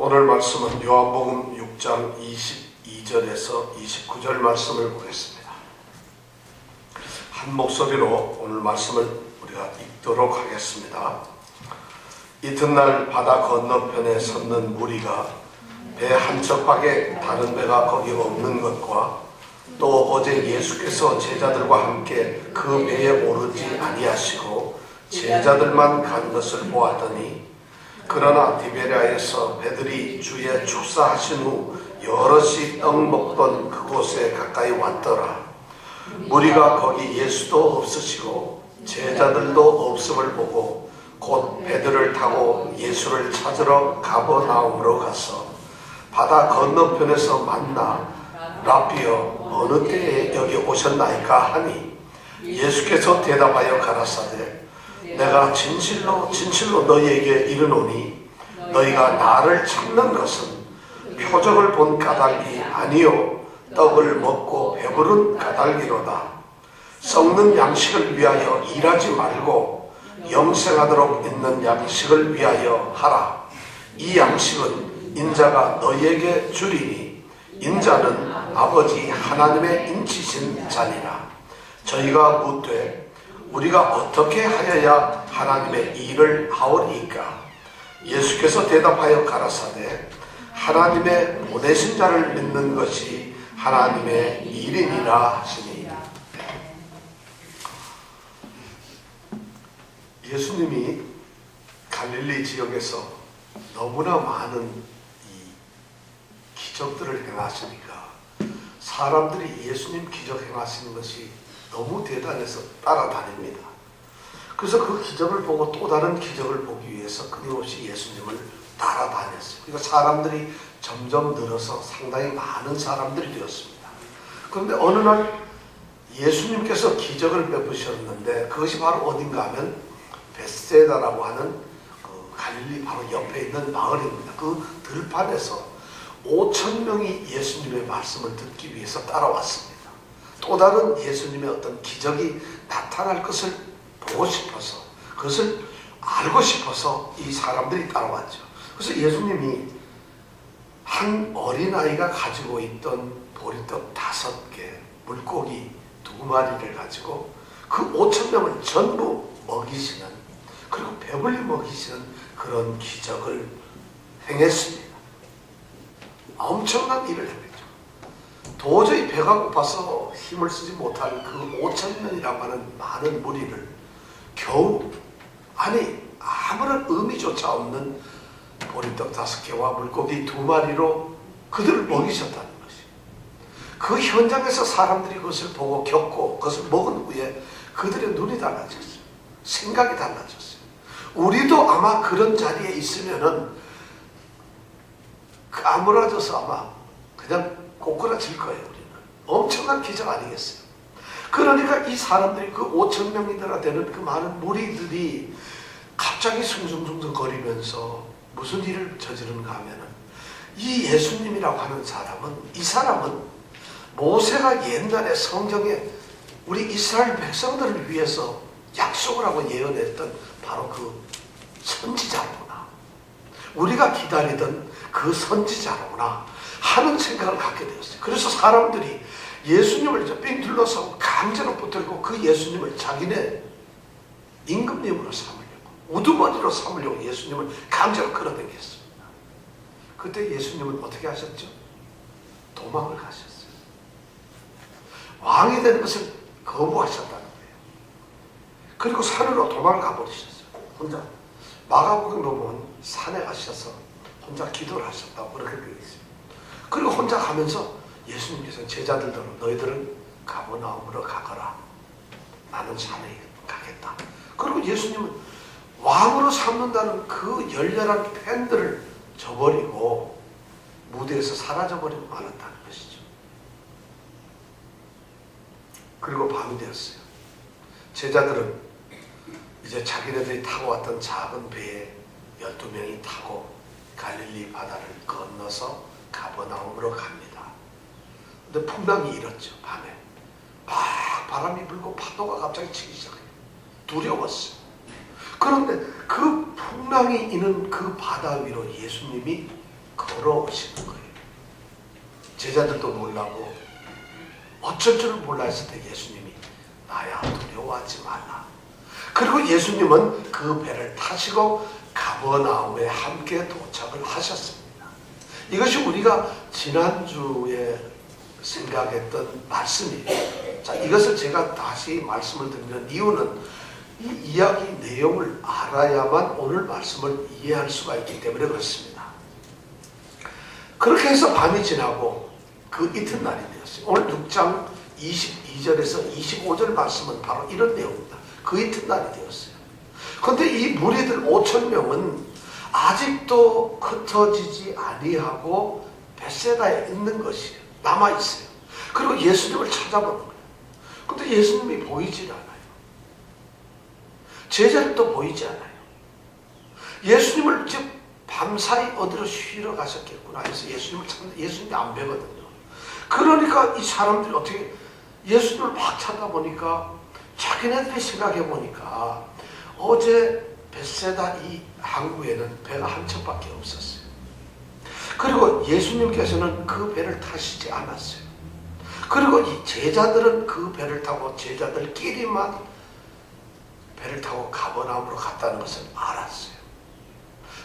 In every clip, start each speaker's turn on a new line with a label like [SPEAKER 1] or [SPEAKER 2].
[SPEAKER 1] 오늘 말씀은 요한복음 6장 22절에서 29절 말씀을 보겠습니다. 한 목소리로 오늘 말씀을 우리가 읽도록 하겠습니다. 이튿날 바다 건너편에 섰는 무리가 배 한 척밖에 다른 배가 거기 없는 것과 또 어제 예수께서 제자들과 함께 그 배에 오르지 아니하시고 제자들만 간 것을 보았더니, 그러나 디베랴에서 배들이 주의 축사하신 후 여럿이 떡 먹던 그곳에 가까이 왔더라. 무리가 거기 예수도 없으시고 제자들도 없음을 보고 곧 배들을 타고 예수를 찾으러 가버나움으로 가서 바다 건너편에서 만나 라비여 어느 때에 여기 오셨나이까 하니, 예수께서 대답하여 가라사대 내가 진실로 너희에게 이르노니 너희가 나를 찾는 것은 표적을 본 까닭이 아니요 떡을 먹고 배부른 까닭이로다. 썩는 양식을 위하여 일하지 말고 영생하도록 있는 양식을 위하여 하라. 이 양식은 인자가 너희에게 주리니 인자는 아버지 하나님의 인치신 자니라. 저희가 묻되 우리가 어떻게 하여야 하나님의 일을 하오리이까? 예수께서 대답하여 가라사대 하나님의 보내신 자를 믿는 것이 하나님의 일이니라 하시니. 예수님이 갈릴리 지역에서 너무나 많은 이 기적들을 행하시니까 사람들이 예수님 기적 행하시는 것이 너무 대단해서 따라다닙니다. 그래서 그 기적을 보고 또 다른 기적을 보기 위해서 끊임없이 예수님을 따라다녔어요. 그러니까 사람들이 점점 늘어서 상당히 많은 사람들이 되었습니다. 그런데 어느 날 예수님께서 기적을 베푸셨는데, 그것이 바로 어딘가 하면 벳세다라고 하는 그 갈릴리 바로 옆에 있는 마을입니다. 그 들판에서 5,000명이 예수님의 말씀을 듣기 위해서 따라왔습니다. 또 다른 예수님의 어떤 기적이 나타날 것을 보고 싶어서, 그것을 알고 싶어서 이 사람들이 따라왔죠. 그래서 예수님이 한 어린아이가 가지고 있던 보리떡 5개, 물고기 2마리를 가지고 그 5,000명을 전부 먹이시는, 그리고 배불리 먹이시는 그런 기적을 행했습니다. 엄청난 일을 행했죠. 도저히 배가 고파서 힘을 쓰지 못할 그 5,000명이라고 하는 많은 무리를 겨우, 아니 아무런 의미조차 없는 보리떡 5개와 물고기 2마리로 그들을 먹이셨다는 것이, 그 현장에서 사람들이 그것을 보고 겪고 그것을 먹은 후에 그들의 눈이 달라졌어요. 생각이 달라졌어요. 우리도 아마 그런 자리에 있으면은 까무라져서 아마 그냥 꼬꾸라질 거예요. 우리는 엄청난 기적 아니겠어요? 그러니까 이 사람들이, 그 5,000명이나 되는 그 많은 무리들이 갑자기 숭숭숭숭 거리면서 무슨 일을 저지르는가 하면은, 이 예수님이라고 하는 사람은, 이 사람은 모세가 옛날에 성경에 우리 이스라엘 백성들을 위해서 약속을 하고 예언했던 바로 그 선지자로구나, 우리가 기다리던 그 선지자로구나 하는 생각을 갖게 되었어요. 그래서 사람들이 예수님을 이제 삥 둘러싸고 강제로 붙들고 그 예수님을 자기네 임금님으로 삼으려고, 우두머니로 삼으려고 예수님을 강제로 끌어당겼습니다. 그때 예수님은 어떻게 하셨죠? 도망을 가셨어요. 왕이 되는 것을 거부하셨다는 거예요. 그리고 산으로 도망을 가버리셨어요. 혼자. 마가복음으로 보면 산에 가셔서 혼자 기도를 하셨다고 그렇게 되어 있어요. 그리고 혼자 가면서 예수님께서 제자들대로 너희들은 가버나움으로 가거라, 나는 산에 가겠다. 그리고 예수님은 왕으로 삼는다는 그 열렬한 팬들을 저버리고 무대에서 사라져버리고 말았다는 것이죠. 그리고 밤이 되었어요. 제자들은 이제 자기네들이 타고 왔던 작은 배에 12명이 타고 갈릴리 바다를 건너서 가버나움으로 갑니다. 근데 풍랑이 일었죠. 밤에 막 바람이 불고 파도가 갑자기 치기 시작해요. 두려웠어요. 그런데 그 풍랑이 있는 그 바다 위로 예수님이 걸어오시는 거예요. 제자들도 놀라고 어쩔 줄을 몰라 했을 때 예수님이 나야 두려워하지 말라. 그리고 예수님은 그 배를 타시고 가버나움에 함께 도착을 하셨습니다. 이것이 우리가 지난주에 생각했던 말씀이에요. 자, 이것을 제가 다시 말씀을 드리는 이유는 이 이야기 내용을 알아야만 오늘 말씀을 이해할 수가 있기 때문에 그렇습니다. 그렇게 해서 밤이 지나고 그 이튿날이 되었어요. 오늘 6장 22절에서 25절 말씀은 바로 이런 내용입니다. 그 이튿날이 되었어요. 그런데 이 무리들 5,000명은 아직도 흩어지지 아니하고 벳세다에 있는 것이에요. 남아있어요. 그리고 예수님을 찾아보는 거예요. 근데 예수님이 보이질 않아요. 제자들도 보이지 않아요. 예수님을 즉 밤사이 어디로 쉬러 가셨겠구나 해서 예수님을 찾는데 예수님이 안 뵈거든요. 그러니까 이 사람들이 어떻게 예수님을 막 찾아보니까 자기네들이 생각해 보니까 어제 벳세다 이 항구에는 배가 한 척밖에 없었어요. 그리고 예수님께서는 그 배를 타시지 않았어요. 그리고 이 제자들은 그 배를 타고 제자들끼리만 배를 타고 가버나움으로 갔다는 것을 알았어요.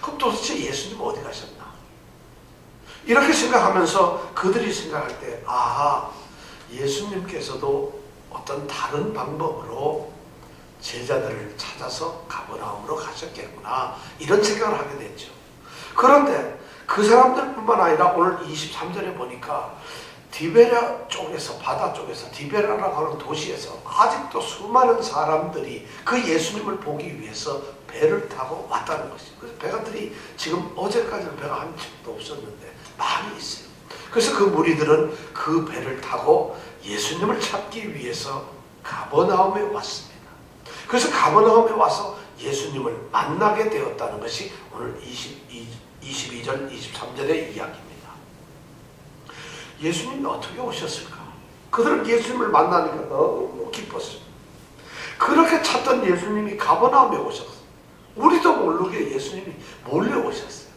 [SPEAKER 1] 그럼 도대체 예수님 어디 가셨나? 이렇게 생각하면서 그들이 생각할 때 아, 예수님께서도 어떤 다른 방법으로 제자들을 찾아서 가버나움으로 가셨겠구나 이런 생각을 하게 됐죠. 그런데 그 사람들뿐만 아니라 오늘 23절에 보니까 디베랴 쪽에서 바다 쪽에서 디베랴라고 하는 도시에서 아직도 수많은 사람들이 그 예수님을 보기 위해서 배를 타고 왔다는 것이죠. 그래서 배가들이 지금 어제까지는 배가 한 척도 없었는데 많이 있어요. 그래서 그 무리들은 그 배를 타고 예수님을 찾기 위해서 가버나움에 왔습니다. 그래서 가버나움에 와서 예수님을 만나게 되었다는 것이 오늘 22절, 23절의 이야기입니다. 예수님이 어떻게 오셨을까? 그들은 예수님을 만나니까 너무 기뻤어요. 그렇게 찾던 예수님이 가버나움에 오셨어요. 우리도 모르게 예수님이 몰래 오셨어요.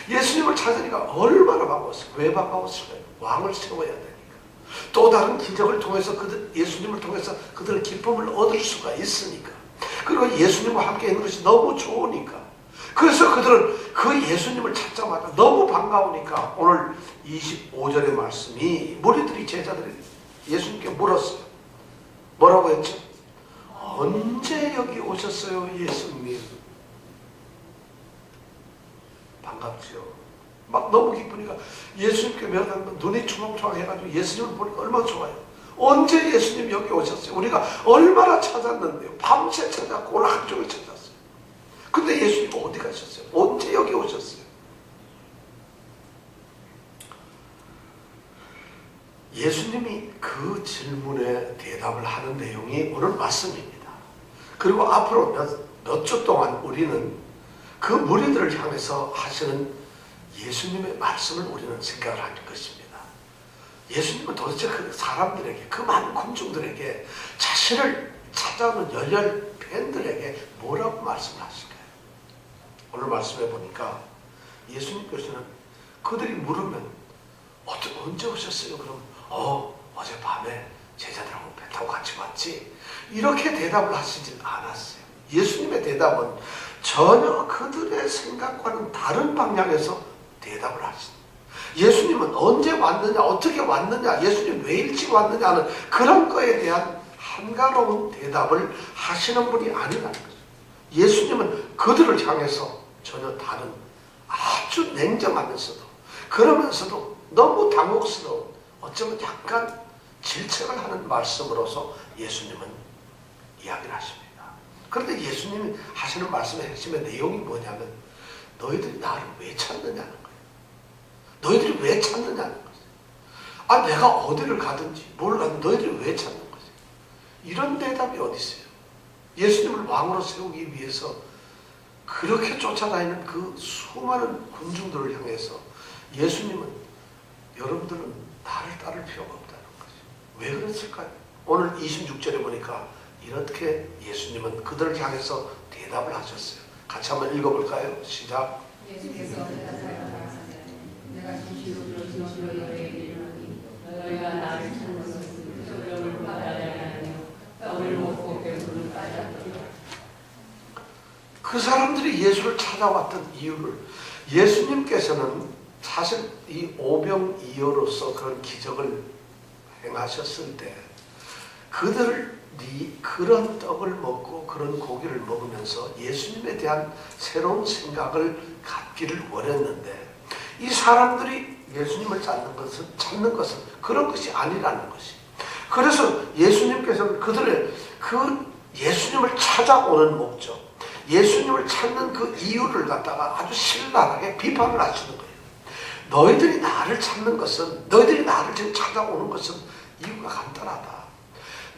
[SPEAKER 1] 예수님을 찾으니까 얼마나 반가웠어요. 왜 반가웠을까요? 왕을 세워야 되니까. 또 다른 기적을 통해서 예수님을 통해서 그들은 기쁨을 얻을 수가 있으니까. 그리고 예수님과 함께 있는 것이 너무 좋으니까. 그래서 그들은 그 예수님을 찾자마자 너무 반가우니까 오늘 25절의 말씀이 무리들이 제자들이 예수님께 물었어요. 뭐라고 했죠? 언제 여기 오셨어요, 예수님? 반갑죠. 막 너무 기쁘니까 예수님께 면하면 눈이 초롱초롱 해가지고 예수님을 보니까 얼마나 좋아요. 언제 예수님 여기 오셨어요? 우리가 얼마나 찾았는데요. 밤새 찾았고 오늘 하루 종일 찾았어요. 근데 예수님 어디 가셨어요? 언제 여기 오셨어요? 예수님이 그 질문에 대답을 하는 내용이 오늘 말씀입니다. 그리고 앞으로 몇 주 동안 우리는 그 무리들을 향해서 하시는 예수님의 말씀을 우리는 생각을 할 것입니다. 예수님은 도대체 그 사람들에게, 그 많은 군중들에게, 자신을 찾아오는 열혈 팬들에게 뭐라고 말씀을 하실까요? 오늘 말씀해 보니까 예수님께서는 그들이 물으면 언제 오셨어요? 그럼 어젯밤에 제자들하고 배 타고 같이 왔지? 이렇게 대답을 하시진 않았어요. 예수님의 대답은 전혀 그들의 생각과는 다른 방향에서 대답을 하십니다. 예수님은 언제 왔느냐, 어떻게 왔느냐, 예수님 왜 일찍 왔느냐는 그런 거에 대한 한가로운 대답을 하시는 분이 아니라는 거죠. 예수님은 그들을 향해서 전혀 다른 아주 냉정하면서도 그러면서도 너무 당혹스러운 어쩌면 약간 질책을 하는 말씀으로서 예수님은 이야기를 하십니다. 그런데 예수님이 하시는 말씀의 핵심의 내용이 뭐냐면 너희들이 나를 왜 찾느냐는 거예요. 너희들이 왜 찾느냐는 거예요. 내가 어디를 가든지 뭘 가든 너희들이 왜 찾는 거지? 이런 대답이 어디 있어요? 예수님을 왕으로 세우기 위해서 그렇게 쫓아다니는 그 수많은 군중들을 향해서 예수님은 여러분들은 나를 따를 필요가 없다는 거죠. 왜 그랬을까요? 오늘 26절에 보니까 이렇게 예수님은 그들을 향해서 대답을 하셨어요. 같이 한번 읽어볼까요? 시작.
[SPEAKER 2] 예수께서 너희가 나를 찾는 것은 소명을 받아야 하며 떡을 먹고 배부른 빠졌도다.
[SPEAKER 1] 그 사람들이 예수를 찾아왔던 이유를 예수님께서는 사실 이 오병이어로서 그런 기적을 행하셨을 때 그들이 그런 떡을 먹고 그런 고기를 먹으면서 예수님에 대한 새로운 생각을 갖기를 원했는데 이 사람들이 예수님을 찾는 것은 그런 것이 아니라는 것이. 그래서 예수님께서는 그들의 그 예수님을 찾아오는 목적, 예수님을 찾는 그 이유를 갖다가 아주 신랄하게 비판을 하시는 거예요. 너희들이 나를 찾는 것은, 너희들이 나를 지금 찾아오는 것은 이유가 간단하다.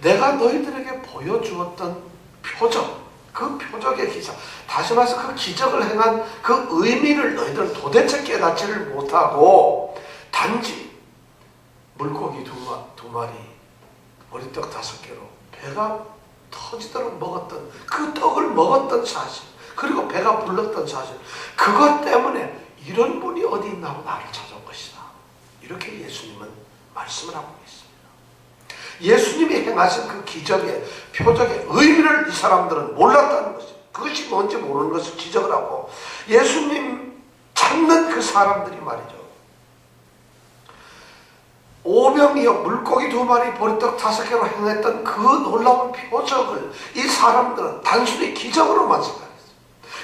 [SPEAKER 1] 내가 너희들에게 보여주었던 표적, 그 표적의 기사, 다시 말해서 그 기적을 행한 그 의미를 너희들은 도대체 깨닫지를 못하고 단지 물고기 두 마리, 보리떡 5개로 배가 터지도록 먹었던 그 떡을 먹었던 사실, 그리고 배가 불렀던 사실, 그것 때문에 이런 분이 어디 있나고 나를 찾아온 것이다. 이렇게 예수님은 말씀을 하고 있습니다. 예수님이 행하신 그 기적의 표적의 의미를 이 사람들은 몰랐다는 것이죠. 그것이 뭔지 모르는 것을 지적을 하고 예수님 찾는 그 사람들이 말이죠. 오병이어 물고기 2마리 보리떡 5개로 행했던 그 놀라운 표적을 이 사람들은 단순히 기적으로만 생각했어요.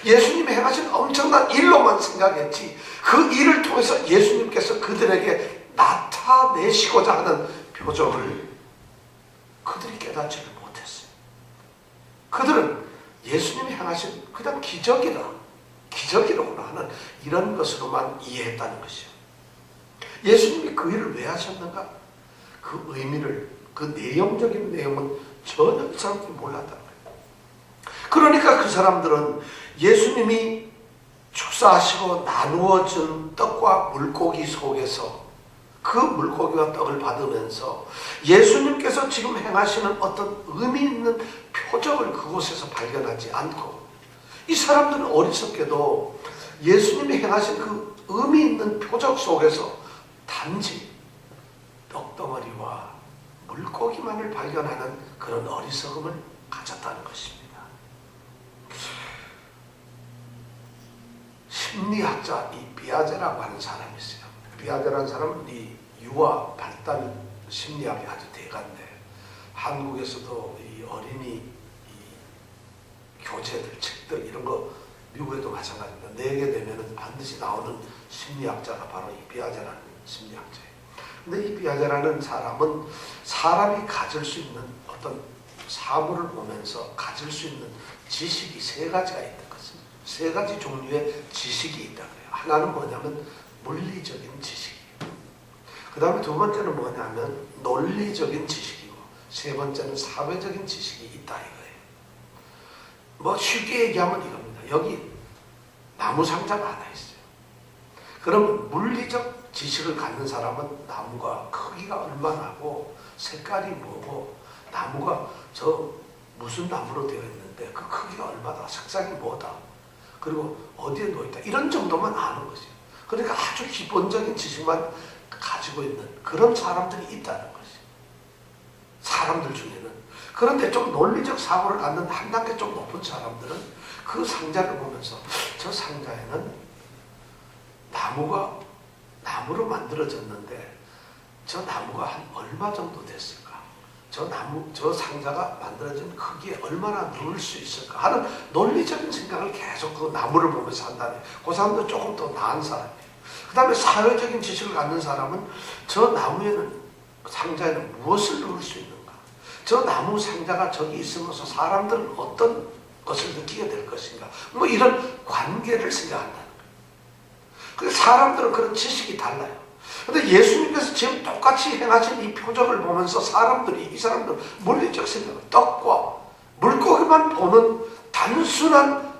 [SPEAKER 1] 예수님이 행하신 엄청난 일로만 생각했지 그 일을 통해서 예수님께서 그들에게 나타내시고자 하는 표적을 그들이 깨닫지를 못했어요. 그들은 예수님이 행하신 그냥 기적이라고나 하는 이런 것으로만 이해했다는 것이요. 예수님이 그 일을 왜 하셨는가? 그 의미를, 그 내용적인 내용은 전혀 그 사람들이 몰랐다는 거예요. 그러니까 그 사람들은 예수님이 축사하시고 나누어준 떡과 물고기 속에서 그 물고기와 떡을 받으면서 예수님께서 지금 행하시는 어떤 의미 있는 표적을 그곳에서 발견하지 않고 이 사람들은 어리석게도 예수님이 행하신 그 의미 있는 표적 속에서 단지 떡덩어리와 물고기만을 발견하는 그런 어리석음을 가졌다는 것입니다. 심리학자 이 비아제라고 하는 사람이 있어요. 비아제라는 사람은 이 유아 발달 심리학이 아주 대가인데 한국에서도 이 어린이 이 교재들, 책들 이런 거 미국에도 마찬가지입니다. 내게 되면은 반드시 나오는 심리학자가 바로 이 비아제라는 심리학자예요. 근데 이 비아제라는 사람은 사람이 가질 수 있는 어떤 사물을 보면서 가질 수 있는 지식이 3가지가 있는 것입니다. 3가지 종류의 지식이 있다 그래요. 하나는 뭐냐면 물리적인 지식이에요. 그 다음에 2번째는 뭐냐면 논리적인 지식이고 3번째는 사회적인 지식이 있다 이거예요. 뭐 쉽게 얘기하면 이겁니다. 여기 나무 상자가 하나 있어요. 그러면 물리적 지식을 갖는 사람은 나무가 크기가 얼마나고 색깔이 뭐고 나무가 저 무슨 나무로 되어 있는데 그 크기가 얼마다, 색상이 뭐다, 그리고 어디에 놓여있다 이런 정도만 아는 것이에요. 그러니까 아주 기본적인 지식만 가지고 있는 그런 사람들이 있다는 것이에요. 사람들 중에는. 그런데 좀 논리적 사고를 갖는 한 단계 좀 높은 사람들은 그 상자를 보면서 저 상자에는 나무로 만들어졌는데 저 나무가 한 얼마 정도 됐을까? 저 상자가 만들어진 크기에 얼마나 넣을 수 있을까? 하는 논리적인 생각을 계속 그 나무를 보면서 한다네. 그 사람도 조금 더 나은 사람이에요. 그 다음에 사회적인 지식을 갖는 사람은 저 나무에는, 상자에는 무엇을 넣을 수 있는가? 저 나무 상자가 저기 있으면서 사람들은 어떤 것을 느끼게 될 것인가? 뭐 이런 관계를 생각한다는 거예요. 그래서 사람들은 그런 지식이 달라요. 근데 예수님께서 지금 똑같이 행하신 이 표적을 보면서 이 사람들 물리적 생각, 떡과 물고기만 보는 단순한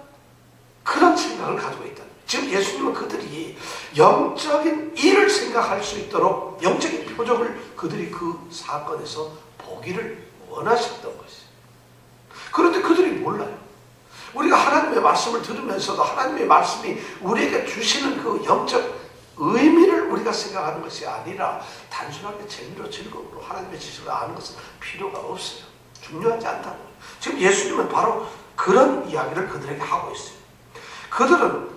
[SPEAKER 1] 그런 생각을 가지고 있다. 지금 예수님은 그들이 영적인 일을 생각할 수 있도록 영적인 표적을 그들이 그 사건에서 보기를 원하셨던 것이에요. 그런데 그들이 몰라요. 우리가 하나님의 말씀을 들으면서도 하나님의 말씀이 우리에게 주시는 그 영적 의미를 우리가 생각하는 것이 아니라 단순하게 재미로 즐거움으로 하나님의 지식을 아는 것은 필요가 없어요. 중요하지 않다고. 지금 예수님은 바로 그런 이야기를 그들에게 하고 있어요. 그들은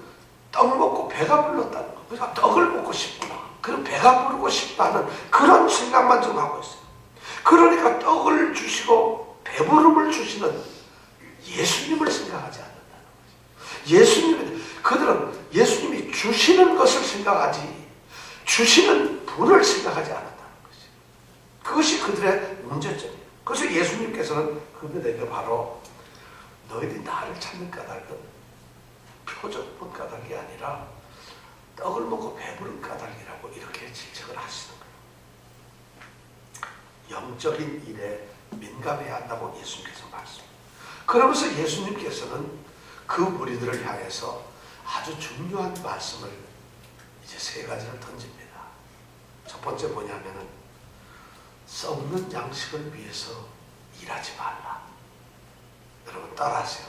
[SPEAKER 1] 떡 먹고 배가 불렀다는 거. 그러니까 떡을 먹고 싶구나. 그런 배가 부르고 싶다는 그런 생각만 지금 하고 있어요. 그러니까 떡을 주시고 배부름을 주시는 예수님을 생각하지 않는다는 거죠. 그들은 예수님이 주시는 것을 생각하지 주시는 분을 생각하지 않았다는 거죠. 그것이 그들의 문제점이에요. 그래서 예수님께서는 그들에게 바로 너희들이 나를 찾는 까닭은 표적본 까닭이 아니라 떡을 먹고 배부른 까닭이라고 이렇게 질책을 하시는 거예요. 영적인 일에 민감해야 한다고 예수님께서 말씀합니다. 그러면서 예수님께서는 그 무리들을 향해서 아주 중요한 말씀을 이제 세 가지를 던집니다. 첫 번째 뭐냐면은 썩는 양식을 위해서 일하지 말라. 여러분 따라하세요.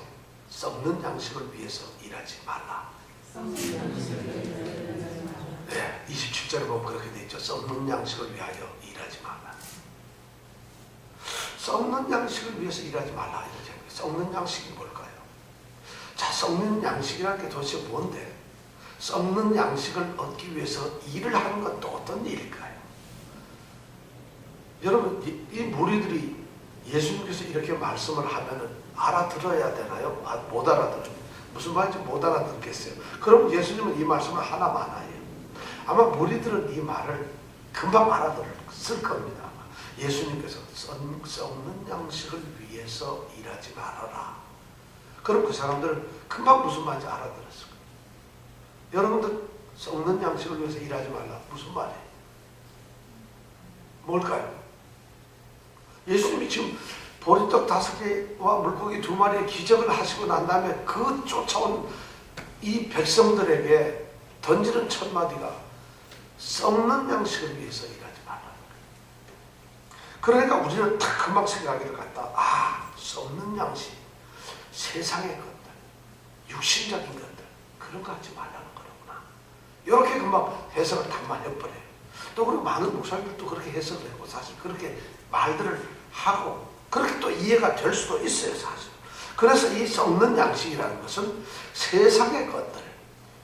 [SPEAKER 1] 썩는 양식을 위해서 일하지 말라. 네, 27절에 보면 그렇게 되어 있죠. 썩는 양식을 위하여 일하지 말라. 썩는 양식을 위해서 일하지 말라. 이렇게 썩는 양식이 뭘까요? 자, 썩는 양식이라는 게 도대체 뭔데? 썩는 양식을 얻기 위해서 일을 하는 건 또 어떤 일일까요? 여러분, 이 무리들이 예수님께서 이렇게 말씀을 하면은 알아들어야 되나요? 못 알아들어요. 무슨 말인지 못 알아듣겠어요. 그럼 예수님은 이 말씀을 하나만 해요. 아마 무리들은 이 말을 금방 알아들을 겁니다. 예수님께서 썩는 양식을 위해서 일하지 말아라. 그럼 그 사람들은 금방 무슨 말인지 알아들었을 거예요. 여러분들 썩는 양식을 위해서 일하지 말라. 무슨 말이에요? 뭘까요? 예수님이 지금 보리떡 5개와 물고기 2마리의 기적을 하시고 난 다음에 그 쫓아온 이 백성들에게 던지는 첫 마디가 썩는 양식을 위해서 일하지 말라는 거예요. 그러니까 우리는 딱 금방 생각을 갖다 썩는 양식, 세상의 것들, 육신적인 것들 그런 거 하지 말라는 거구나. 이렇게 금방 해석을 다 해버려요. 또 그리고 많은 목사님들도 그렇게 해석을 하고 사실 그렇게 말들을 하고 그렇게 또 이해가 될 수도 있어요, 사실. 그래서 이 썩는 양식이라는 것은 세상의 것들,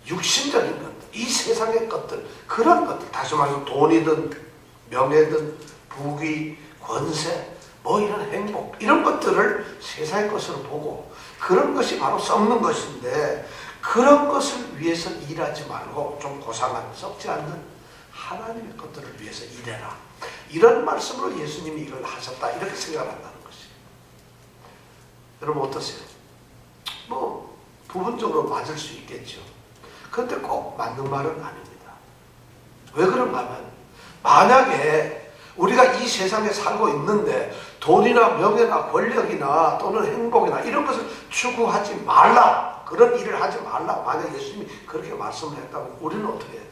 [SPEAKER 1] 육신적인 것들, 이 세상의 것들, 그런 것들, 다시 말해서 돈이든 명예든 부귀, 권세, 뭐 이런 행복, 이런 것들을 세상의 것으로 보고 그런 것이 바로 썩는 것인데 그런 것을 위해서 일하지 말고 좀 고상한, 썩지 않는 하나님의 것들을 위해서 일해라. 이런 말씀으로 예수님이 이걸 하셨다. 이렇게 생각을 한다는 것이에요. 여러분 어떠세요? 뭐 부분적으로 맞을 수 있겠죠. 그런데 꼭 맞는 말은 아닙니다. 왜 그런가 하면 만약에 우리가 이 세상에 살고 있는데 돈이나 명예나 권력이나 또는 행복이나 이런 것을 추구하지 말라. 그런 일을 하지 말라. 만약 예수님이 그렇게 말씀을 했다면 우리는 어떻게 해야 돼요?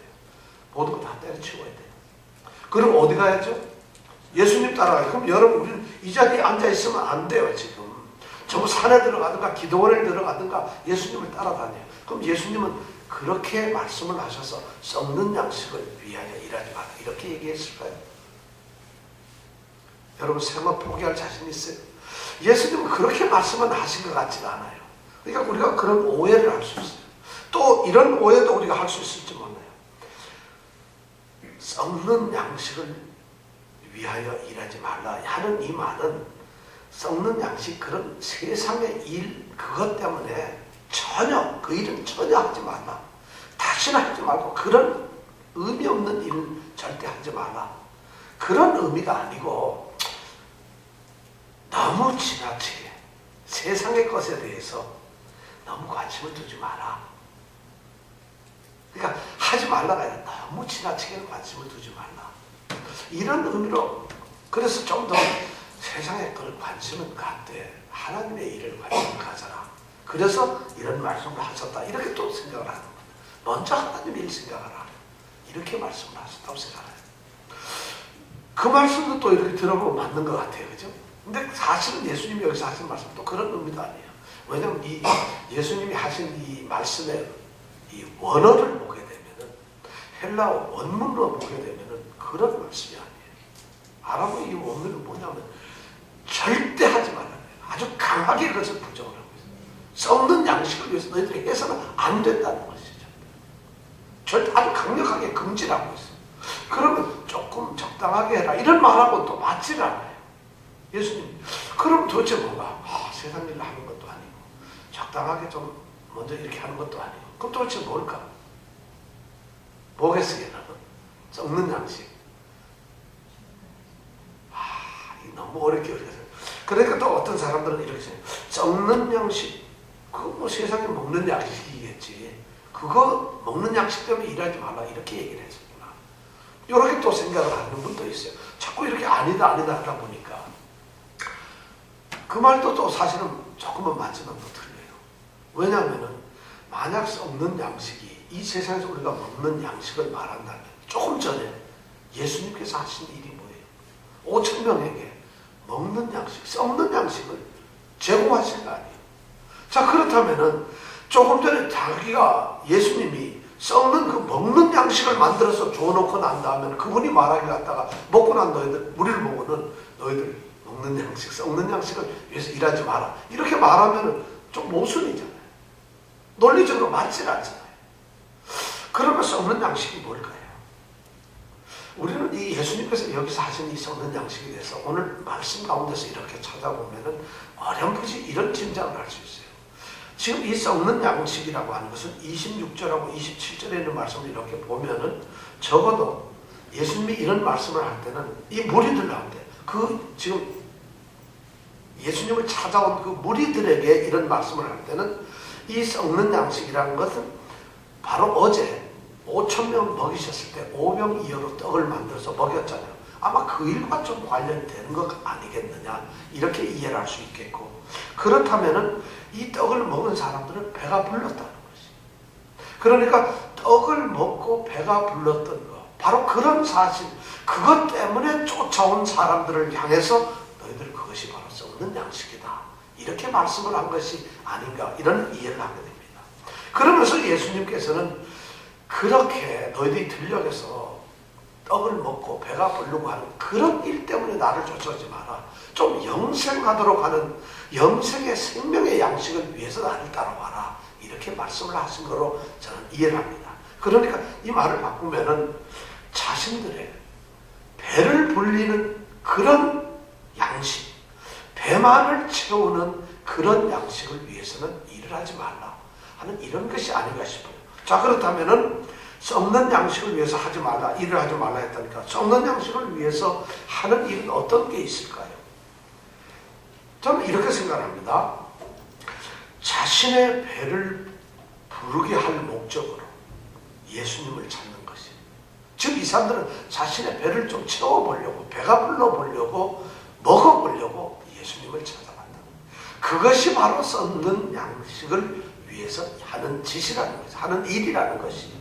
[SPEAKER 1] 모든 거 다 때려치워야 돼요. 그럼 어디 가야죠? 예수님 따라가요. 그럼 여러분 우리는 이 자리에 앉아있으면 안 돼요. 지금 전부 산에 들어가든가 기도원에 들어가든가 예수님을 따라다녀요. 그럼 예수님은 그렇게 말씀을 하셔서 썩는 양식을 위하여 일하지 마라 이렇게 얘기했을까요? 여러분 생업 포기할 자신 있어요? 예수님은 그렇게 말씀은 하신 것 같지가 않아요. 그러니까 우리가 그런 오해를 할 수 있어요. 또 이런 오해도 우리가 할 수 있을지 몰라요. 썩는 양식을 위하여 일하지 말라 하는 이 말은 썩는 양식 그런 세상의 일 그것 때문에 전혀 그 일은 전혀 하지 말라. 다시는 하지 말고 그런 의미 없는 일은 절대 하지 말라. 그런 의미가 아니고 너무 지나치게 세상의 것에 대해서 너무 관심을 두지 마라. 그러니까 하지 말라가 아니라 너무 지나치게 관심을 두지 말라. 이런 의미로 그래서 좀 더 세상에 그런 관심을 갖되 하나님의 일을 관심을 가져라. 그래서 이런 말씀을 하셨다. 이렇게 또 생각을 하는 겁니다. 먼저 하나님의 일 생각하라. 이렇게 말씀을 하셨다고 생각해요. 그 말씀도 또 이렇게 들어보면 맞는 것 같아요. 그죠? 근데 사실은 예수님이 여기서 하신 말씀도 그런 의미도 아니에요. 왜냐하면 이 예수님이 하신 이 말씀의 이 원어를 보게 되면은 헬라어 원문으로 보게 되면은 그런 말씀이 아니에요. 아랍어 이 원문은 뭐냐면 절대 하지 말아야 돼요. 아주 강하게 그것을 부정을 하고 있어요. 썩는 양식을 위해서 너희들이 해서는 안 된다는 것이죠. 절대 아주 강력하게 금지하고 있어요. 그러면 조금 적당하게 해라 이런 말하고 또 맞질 않아요. 예수님 그럼 도대체 뭐가 세상 일을 하는 것도 아니고 적당하게 좀 먼저 이렇게 하는 것도 아니고 그럼 도대체 뭘까? 뭐겠어요? 썩는 양식. 너무 어렵게 어려워요. 그러니까 또 어떤 사람들은 이렇게 생각해요. 썩는 양식 그거 뭐 세상에 먹는 양식이겠지. 그거 먹는 양식 때문에 일하지 말라 이렇게 얘기를 했었구나. 이렇게 또 생각을 하는 분도 있어요. 자꾸 이렇게 아니다 하다 보니까 그 말도 또 사실은 조금은 맞지만 또 틀려요. 왜냐하면은 만약 썩는 양식이 이 세상에서 우리가 먹는 양식을 말한다면 조금 전에 예수님께서 하신 일이 뭐예요? 5,000명에게 먹는 양식, 썩는 양식을 제공하신 거 아니에요. 자 그렇다면은 조금 전에 자기가 예수님이 썩는 그 먹는 양식을 만들어서 줘놓고 난 다음에 그분이 말하기 갖다가 먹고 난 너희들 우리를 보고는 너희들 먹는 양식, 썩는 양식을 위해서 일하지 마라 이렇게 말하면은 좀 모순이잖아요. 논리적으로 맞질 않잖아요. 그러면 썩는 양식이 뭘까요? 우리는 이 예수님께서 여기서 하신 이 썩는 양식에 대해서 오늘 말씀 가운데서 이렇게 찾아보면은 어렴풋이 이런 짐작을 할 수 있어요. 지금 이 썩는 양식이라고 하는 것은 26절하고 27절에 있는 말씀을 이렇게 보면은 적어도 예수님이 이런 말씀을 할 때는 이 무리들 가운데 지금 예수님을 찾아온 그 무리들에게 이런 말씀을 할 때는 이 썩는 양식이라는 것은 바로 어제 5,000명 먹이셨을 때 5병 이하로 떡을 만들어서 먹였잖아요. 아마 그 일과 좀 관련되는 것 아니겠느냐 이렇게 이해를 할 수 있겠고 그렇다면은 이 떡을 먹은 사람들은 배가 불렀다는 것이. 그러니까 떡을 먹고 배가 불렀던 것 바로 그런 사실 그것 때문에 쫓아온 사람들을 향해서 너희들 그것이 바로 썩는 양식이다 이렇게 말씀을 한 것이 아닌가 이런 이해를 하게 됩니다. 그러면서 예수님께서는 그렇게 너희들이 들녘에서 떡을 먹고 배가 부르고 하는 그런 일 때문에 나를 쫓아오지 마라. 좀 영생하도록 하는 영생의 생명의 양식을 위해서 나를 따라와라. 이렇게 말씀을 하신 거로 저는 이해를 합니다. 그러니까 이 말을 바꾸면은 자신들의 배를 불리는 그런 양식, 배만을 채우는 그런 양식을 위해서는 일을 하지 말라 하는 이런 것이 아닌가 싶어요. 자 그렇다면은 썩는 양식을 위해서 하지 말라, 일을 하지 말라 했다니까 썩는 양식을 위해서 하는 일은 어떤 게 있을까요? 저는 이렇게 생각합니다. 자신의 배를 부르게 할 목적으로 예수님을 찾는 것이. 즉 이 사람들은 자신의 배를 좀 채워보려고 배가 불러보려고 먹어보려고 예수님을 찾아간다. 그것이 바로 썩는 양식을 위해서 하는 짓이라는 것이, 하는 일이라는 것이.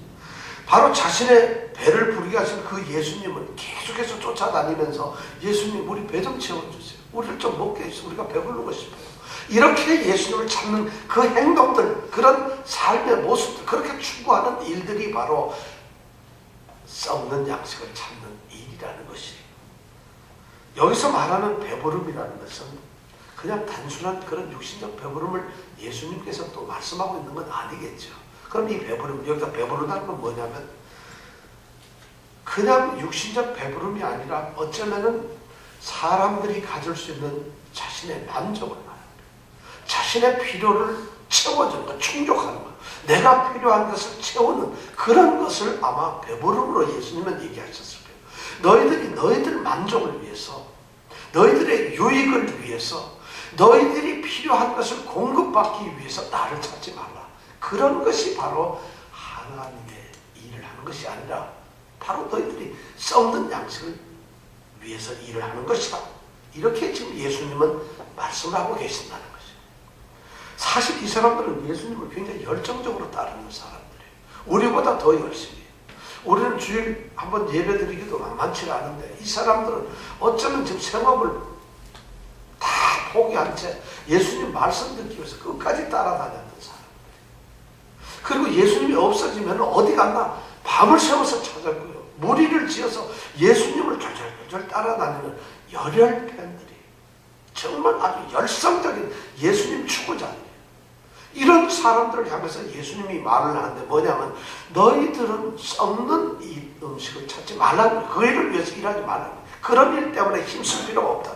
[SPEAKER 1] 바로 자신의 배를 부르게 하신 그 예수님을 계속해서 쫓아다니면서 예수님 우리 배 좀 채워주세요. 우리를 좀 먹게 해주세요. 우리가 배부르고 싶어요. 이렇게 예수님을 찾는 그 행동들, 그런 삶의 모습들, 그렇게 추구하는 일들이 바로 썩는 양식을 찾는 일이라는 것이에요. 여기서 말하는 배부름이라는 것은 그냥 단순한 그런 육신적 배부름을 예수님께서 또 말씀하고 있는 건 아니겠죠. 그럼 이 배부름, 여기서 배부르다는 건 뭐냐면 그냥 육신적 배부름이 아니라 어쩌면은 사람들이 가질 수 있는 자신의 만족을 말합니다. 자신의 필요를 채워주는 것, 충족하는 것, 내가 필요한 것을 채우는 그런 것을 아마 배부름으로 예수님은 얘기하셨을 거예요. 너희들이 너희들 만족을 위해서, 너희들의 유익을 위해서, 너희들이 필요한 것을 공급받기 위해서 나를 찾지 말라. 그런 것이 바로 하나님의 일을 하는 것이 아니라 바로 너희들이 썩는 양식을 위해서 일을 하는 것이다. 이렇게 지금 예수님은 말씀을 하고 계신다는 것이에요. 사실 이 사람들은 예수님을 굉장히 열정적으로 따르는 사람들이에요. 우리보다 더 열심히 해요. 우리는 주일 한번 예배드리기도 만만치가 않은데 이 사람들은 어쩌면 지금 생업을 다 포기한 채 예수님 말씀 듣기 위해서 끝까지 따라다녔던 사람들이에요. 그리고 예수님이 없어지면 어디 갔나? 밤을 새워서 찾았고요. 무리를 지어서 예수님을 졸졸졸 따라다니는 열혈 팬들이 정말 아주 열성적인 예수님 추구자들이에요. 이런 사람들을 향해서 예수님이 말을 하는데 뭐냐면 너희들은 썩는 이 음식을 찾지 말라는 거예요. 그 일을 위해서 일하지 말라는 거예요. 그런 일 때문에 힘쓸 필요가 없다.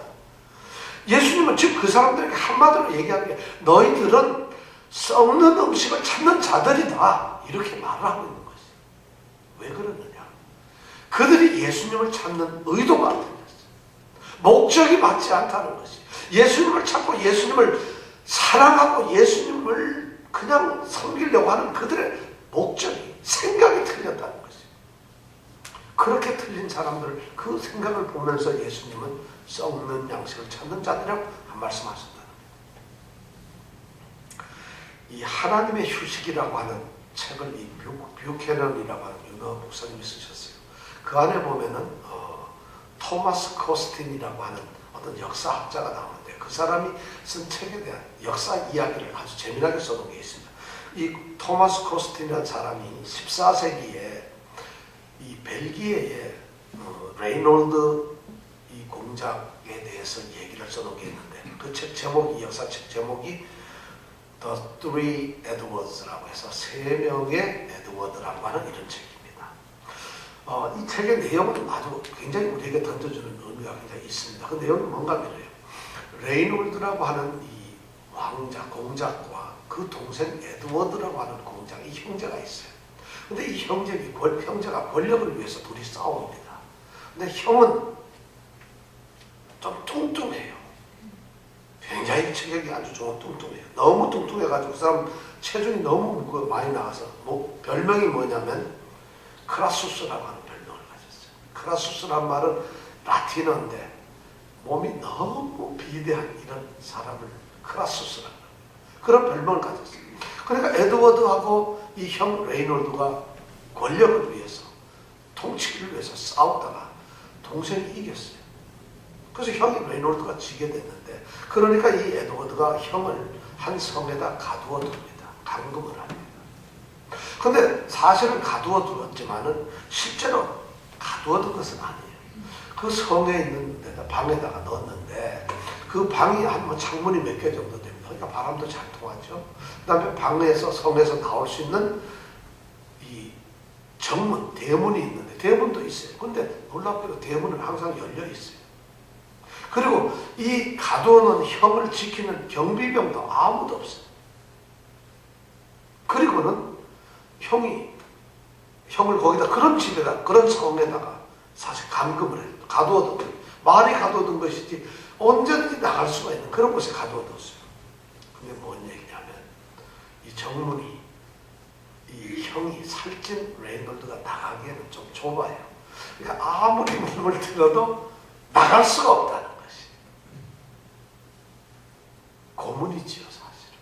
[SPEAKER 1] 예수님은 지금 그 사람들에게 한마디로 얘기하는 게 너희들은 썩는 음식을 찾는 자들이다. 이렇게 말을 하고 있는 것이죠. 왜 그러느냐? 그들이 예수님을 찾는 의도가 안 되었어요. 목적이 맞지 않다는 것이. 예수님을 찾고 예수님을 사랑하고 예수님을 그냥 섬기려고 하는 그들의 목적이, 생각이 틀렸다는 것이죠. 그렇게 틀린 사람들, 그 생각을 보면서 예수님은 썩는 양식을 찾는 자들이라고 한 말씀하셨다. 이 하나님의 휴식이라고 하는 책을 이 뷰캐넌이라고 하는 유명한 목사님이 쓰셨어요. 그 안에 보면은 토마스 코스틴이라고 하는 어떤 역사학자가 나오는데 그 사람이 쓴 책에 대한 역사 이야기를 아주 재미나게 써놓은 게 있습니다. 이 토마스 코스틴이라는 사람이 14세기에 이 벨기에의 레이놀드 이 공작에 대해서 얘기를 써놓은 게 있는데 그 책 제목이, 역사책 제목이 The Three Edwards라고 해서 세 명의 에드워드라고 하는 이런 책입니다. 이 책의 내용은 아주 굉장히 우리에게 던져주는 의미가 굉장히 있습니다. 그 내용은 뭔가 이래요. 레이놀드라고 하는 이 왕자, 공작과 그 동생 에드워드라고 하는 공작이 형제가 있어요. 근데 이 형제가 권력을 위해서 둘이 싸웁니다. 근데 형은 좀 뚱뚱해요. 굉장히 체격이 아주 좋은 뚱뚱해요. 너무 뚱뚱해가지고 그 사람 체중이 너무 많이 나가서 별명이 뭐냐면 크라수스라고 하는 별명을 가졌어요. 크라수스란 말은 라틴어인데 몸이 너무 비대한 이런 사람을 크라수스라고 합니다. 그런 별명을 가졌어요. 그러니까 에드워드하고 이 형 레이놀드가 권력을 위해서, 통치기를 위해서 싸우다가 동생이 이겼어요. 그래서 형이 레이놀드가 지게 됐는데, 그러니까 이 에드워드가 형을 한 섬에다 가두어 둡니다. 감금을 합니다. 근데 사실은 가두어 두었지만은 실제로 가두어 둔 것은 아니에요. 그 성에 있는 데다 방에다가 넣었는데 그 방이 한 창문이 몇 개 정도 됩니다. 그러니까 바람도 잘 통하죠. 그 다음에 방에서, 성에서 나올 수 있는 이 정문, 대문이 있는데 대문도 있어요. 근데 놀랍게도 대문은 항상 열려 있어요. 그리고 이 가두어놓은 형을 지키는 경비병도 아무도 없어요. 그리고는 형을 거기다, 그런 집에다, 그런 성에다가 사실 감금을 해요. 가두어둔, 말이 가두어둔 것이지 언제든지 나갈 수가 있는 그런 곳에 가두어뒀어요. 근데 뭔 얘기냐면 이 정문이, 이 형이 살찐 레이놀드가 나가기에는 좀 좁아요. 그러니까 아무리 문을 틀어도 나갈 수가 없다는 것이. 고문이지요, 사실은.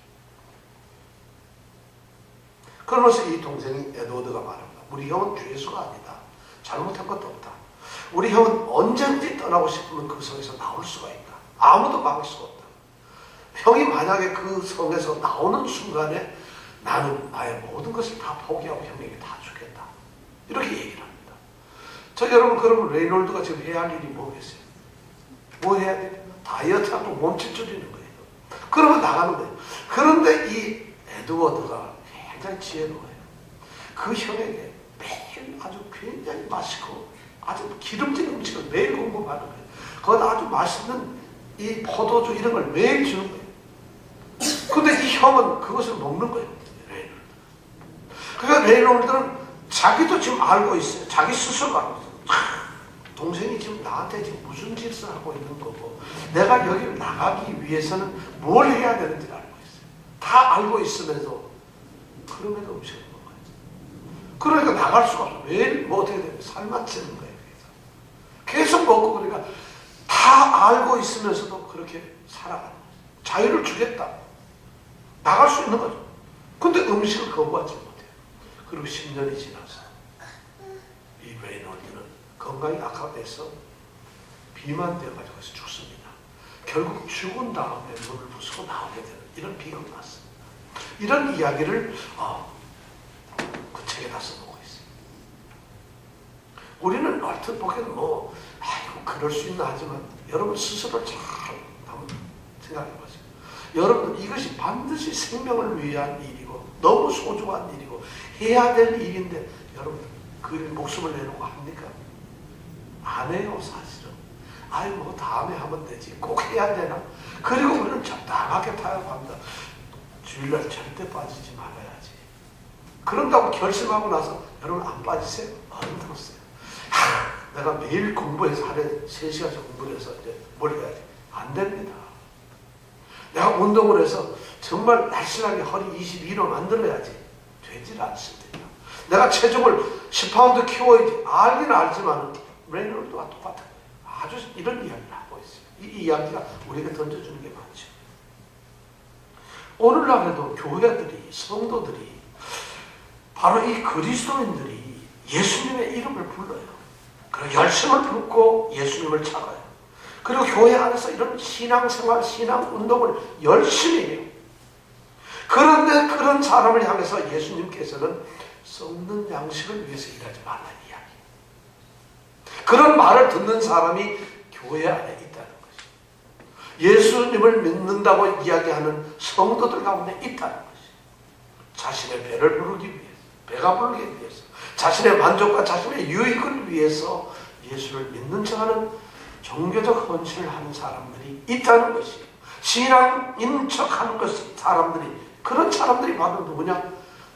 [SPEAKER 1] 그러면서 이 동생이 에드워드가 말합니다. 우리 형은 죄수가 아니다. 잘못한 것도 없다. 우리 형은 언제든지 떠나고 싶으면 그 성에서 나올 수가 있다. 아무도 막을 수가 없다. 형이 만약에 그 성에서 나오는 순간에 나는 나의 모든 것을 다 포기하고 형에게 다 주겠다. 이렇게 얘기를 합니다. 저 여러분, 그러면 레이놀드가 지금 해야 할 일이 뭐겠어요? 뭐 해야 돼요? 다이어트하고 몸집 줄이는 거예요. 그러면 나가는 거예요. 그런데 이 에드워드가 굉장히 지혜로워요. 그 형에게 매일 아주 굉장히 맛있고 아주 기름진 음식을 매일 공급하는 거예요. 거기다 아주 맛있는 이 포도주 이런 걸 매일 주는 거예요. 근데 이 형은 그것을 먹는 거예요. 레이놀드. 그러니까 레이놀드는 자기도 지금 알고 있어요. 자기 스스로 알고 있어요. 동생이 지금 나한테 지금 무슨 짓을 하고 있는 거고 내가 여기를 나가기 위해서는 뭘 해야 되는지 알고 있어요. 다 알고 있으면서 그럼에도 음식을 먹어요. 그러니까 나갈 수가 없어요. 매일 뭐 어떻게 되면 살만 찌는 거예요. 계속 먹고, 그러니까 다 알고 있으면서도 그렇게 살아가는 거예요. 자유를 주겠다. 나갈 수 있는 거죠. 근데 음식을 거부하지 못해요. 그리고 10년이 지나서 이 레이놀드는 건강이 악화돼서 비만되어가지고 죽습니다. 결국 죽은 다음에 눈을 부수고 나오게 되는 이런 비극이 났습니다. 이런 이야기를 그 책에다 써놓고 있어요. 우리는 얼핏 보기에는 뭐 아이고 그럴 수 있나 하지만 여러분 스스로 잘 한번 생각해 보세요. 여러분 이것이 반드시 생명을 위한 일이고 너무 소중한 일이고 해야 될 일인데 여러분 그 목숨을 내놓고 합니까? 안 해요 사실은. 아이고 뭐 다음에 하면 되지 꼭 해야 되나? 그리고 우리는 적당하게 타협합니다. 주일날 절대 빠지지 말아야지. 그런다고 결심하고 나서 여러분 안 빠지세요? 얼른 들었어요. 내가 매일 공부해서 하루에 3시간씩 공부를 해서 이제 뭘 해야지? 안 됩니다. 내가 운동을 해서 정말 날씬하게 허리 22로 만들어야지. 되질 않습니다. 내가 체중을 10파운드 키워야지. 알긴 알지만 레이놀드와 똑같아요. 아주 이런 이야기를 하고 있어요. 이 이야기가 우리에게 던져주는 게 많죠. 오늘날에도 교회들이, 성도들이 바로 이 그리스도인들이 예수님의 이름을 불러요. 그리고 열심을 붓고 예수님을 찾아요. 그리고 교회 안에서 이런 신앙생활, 신앙운동을 열심히 해요. 그런데 그런 사람을 향해서 예수님께서는 썩는 양식을 위해서 일하지 말라는 이야기. 그런 말을 듣는 사람이 교회 안에 있다는 것이. 예수님을 믿는다고 이야기하는 성도들 가운데 있다는 것이. 자신의 배를 부르기 위해서, 배가 부르기 위해서, 자신의 만족과 자신의 유익을 위해서 예수를 믿는 척하는 종교적 헌신을 하는 사람들이 있다는 것이에요. 신앙인 척하는 것 사람들이, 그런 사람들이 바로 누구냐?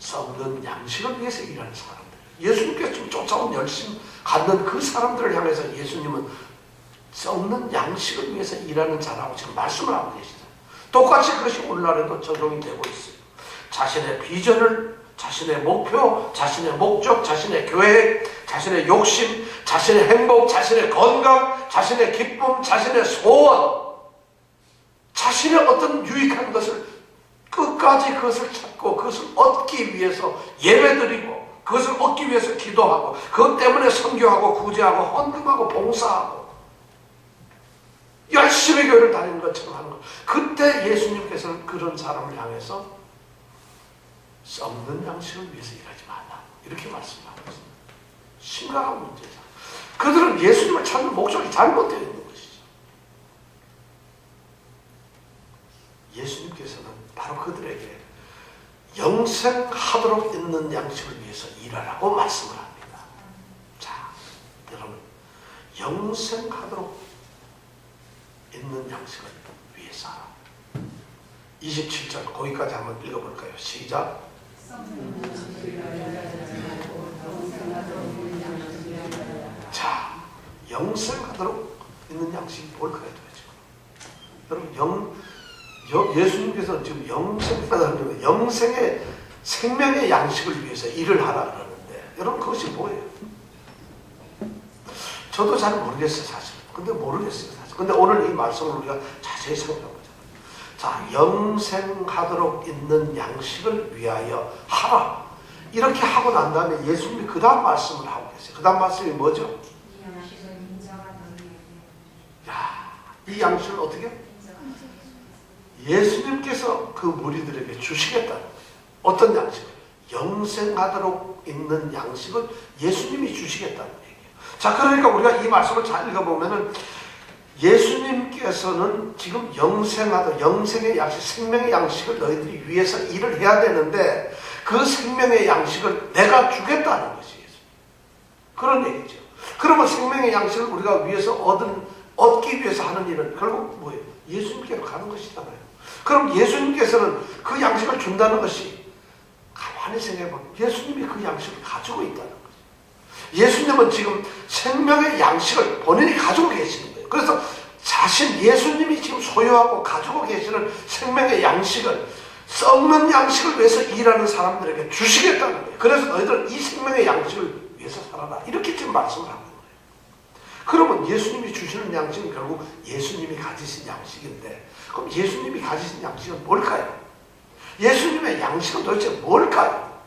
[SPEAKER 1] 썩는 양식을 위해서 일하는 사람들. 예수님께서 지금 쫓아온 열심 갖는 그 사람들을 향해서 예수님은 썩는 양식을 위해서 일하는 자라고 지금 말씀을 하고 계시죠. 똑같이 그것이 오늘날에도 적용이 되고 있어요. 자신의 비전을, 자신의 목표, 자신의 목적, 자신의 계획, 자신의 욕심, 자신의 행복, 자신의 건강, 자신의 기쁨, 자신의 소원, 자신의 어떤 유익한 것을 끝까지 그것을 찾고 그것을 얻기 위해서 예배드리고 그것을 얻기 위해서 기도하고 그것 때문에 선교하고 구제하고 헌금하고 봉사하고 열심히 교회를 다니는 것처럼 하는 것. 그때 예수님께서는 그런 사람을 향해서 썩는 양식을 위해서 일하지 말라 이렇게 말씀하고 있습니다. 심각한 문제죠. 그들은 예수님을 찾는 목적이 잘못되어 있는 것이죠. 예수님께서는 바로 그들에게 영생하도록 있는 양식을 위해서 일하라고 말씀을 합니다. 자, 여러분 영생하도록 있는 양식을 위해서 27절 거기까지 한번 읽어볼까요? 시작. 자, 영생하도록 있는 양식이 뭘까요? 여러분 예수님께서 지금 영생의 생명의 양식을 위해서 일을 하라 그러는데 여러분 그것이 뭐예요? 저도 잘 모르겠어요 사실. 근데 모르겠어요 사실. 근데 오늘 이 말씀을 우리가 자세히 생각해보자. 자, 영생하도록 있는 양식을 위하여 하라. 이렇게 하고 난 다음에 예수님이 그 다음 말씀을 하고 계세요. 그 다음 말씀이 뭐죠? 야, 이 양식을 어떻게? 예수님께서 그 무리들에게 주시겠다는 거예요. 어떤 양식을? 영생하도록 있는 양식을 예수님이 주시겠다는 얘기예요. 자, 그러니까 우리가 이 말씀을 잘 읽어보면은 예수님께서는 지금 영생의 양식, 생명의 양식을 너희들이 위해서 일을 해야 되는데 그 생명의 양식을 내가 주겠다는 것이에요. 그런 얘기죠. 그러면 생명의 양식을 우리가 위해서 얻기 위해서 하는 일은 결국 뭐예요? 예수님께로 가는 것이잖아요. 그럼 예수님께서는 그 양식을 준다는 것이 가만히 생각해보면 예수님이 그 양식을 가지고 있다는 거죠. 예수님은 지금 생명의 양식을 본인이 가지고 계시는 거예요. 그래서 예수님이 지금 소유하고 가지고 계시는 생명의 양식을 썩는 양식을 위해서 일하는 사람들에게 주시겠다는 거예요. 그래서 너희들은 이 생명의 양식을 위해서 살아라. 이렇게 지금 말씀을 하는 거예요. 그러면 예수님이 주시는 양식은 결국 예수님이 가지신 양식인데 그럼 예수님이 가지신 양식은 뭘까요? 예수님의 양식은 도대체 뭘까요?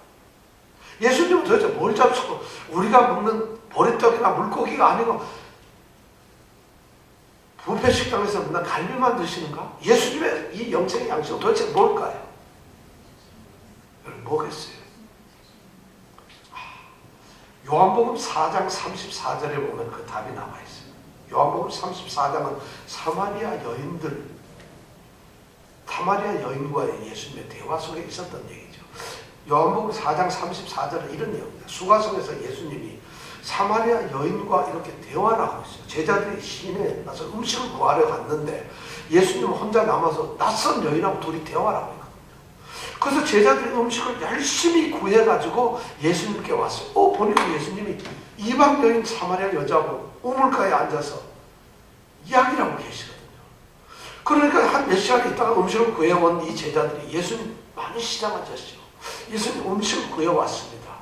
[SPEAKER 1] 예수님은 도대체 뭘 잡수고 우리가 먹는 보리떡이나 물고기가 아니고 뷔페 식당에서 맨날 갈비만 드시는가? 예수님의 이 영생의 양식은 도대체 뭘까요? 여러분 뭐겠어요? 요한복음 4장 34절에 보면 그 답이 나와 있어요. 요한복음 34장은 사마리아 여인과의 예수님의 대화 속에 있었던 얘기죠. 요한복음 4장 34절은 이런 내용입니다. 수가성에서 예수님이 사마리아 여인과 이렇게 대화를 하고 있어요. 제자들이 시내에 나서 음식을 구하러 갔는데 예수님은 혼자 남아서 낯선 여인하고 둘이 대화를 하고 있거든요. 그래서 제자들이 음식을 열심히 구해가지고 예수님께 왔어요. 보니까 예수님이 이방 여인 사마리아 여자하고 우물가에 앉아서 이야기를 하고 계시거든요. 그러니까 한 몇 시간 있다가 음식을 구해온 이 제자들이 예수님 많이 시장하셨죠. 예수님 음식을 구해왔습니다.